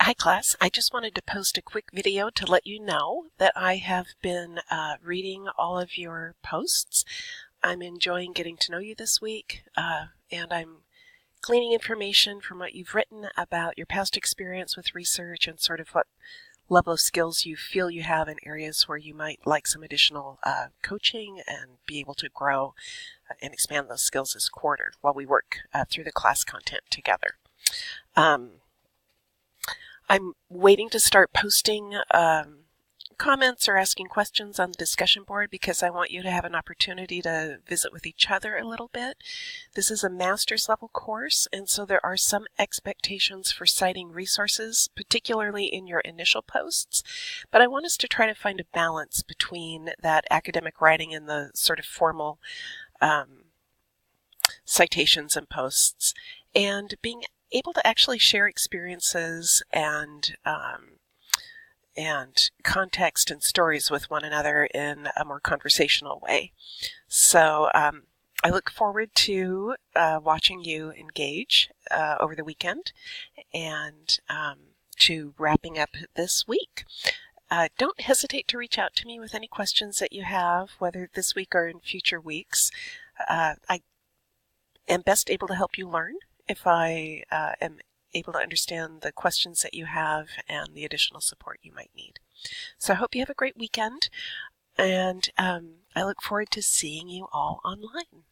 Hi class, I just wanted to post a quick video to let you know that I have been reading all of your posts. I'm enjoying getting to know you this week, and I'm gleaning information from what you've written about your past experience with research and sort of what level of skills you feel you have in areas where you might like some additional coaching and be able to grow and expand those skills this quarter while we work through the class content together. I'm waiting to start posting comments or asking questions on the discussion board because I want you to have an opportunity to visit with each other a little bit. This is a master's level course, and so there are some expectations for citing resources, particularly in your initial posts, but I want us to try to find a balance between that academic writing and the sort of formal citations and posts, and being able to actually share experiences and context and stories with one another in a more conversational way. So I look forward to watching you engage over the weekend and to wrapping up this week. Don't hesitate to reach out to me with any questions that you have, whether this week or in future weeks. I am best able to help you learn if I am able to understand the questions that you have and the additional support you might need. So I hope you have a great weekend, and I look forward to seeing you all online.